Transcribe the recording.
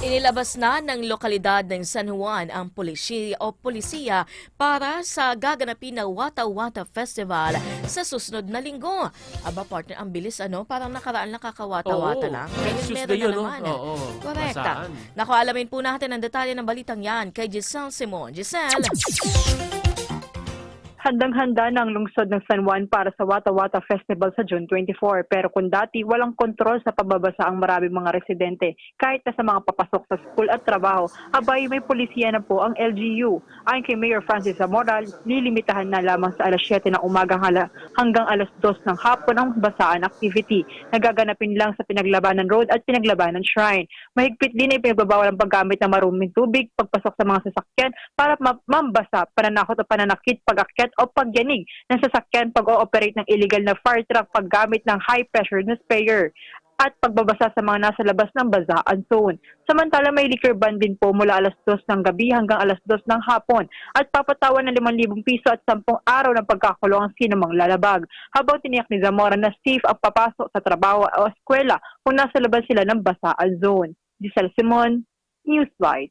Inilabas na ng lokalidad ng San Juan ang polisiya para sa gaganapin na Wata Wata Festival sa susunod na linggo. Aba partner, ang bilis parang nakaraan lang kakawata-wata lang. Next Ngayon Tuesday meron yun, na naman. Oo. Correct. Basaan. Naku, alamin po natin ang detalye ng balitang yan kay Giselle Simon. Giselle! Handang-handa na ang lungsod ng San Juan para sa Wata Wata Festival sa June 24. Pero kung dati walang kontrol sa pababasa ang maraming mga residente kahit na sa mga papasok sa school at trabaho, abay may polisiya na po ang LGU. Ayon kay Mayor Francis Zamoral, lilimitahan na lamang sa alas 7 ng umaga hanggang alas 2 ng hapon ang basaan activity. Nagaganapin lang sa Pinaglabanan Road at Pinaglabanan Shrine. Mahigpit din ay pinagbabawal ang paggamit ng maruming tubig, pagpasok sa mga sasakyan para mambasa, pananakot o pananakit, pag-akyat o pagyanig ng sasakyan, pag-ooperate ng illegal na fire truck, paggamit ng high-pressure na sprayer, at pagbabasa sa mga nasa labas ng bazaan zone. Samantala may liquor ban din po mula alas 2 ng gabi hanggang alas 2 ng hapon at papatawan ng 5,000 piso at 10 araw ng pagkakulong ang sinumang lalabag. Habang tiniyak ni Zamora na safe ang papasok sa trabaho o eskwela kung nasa labas sila ng basaan zone. Giselle Simon, Newsbite.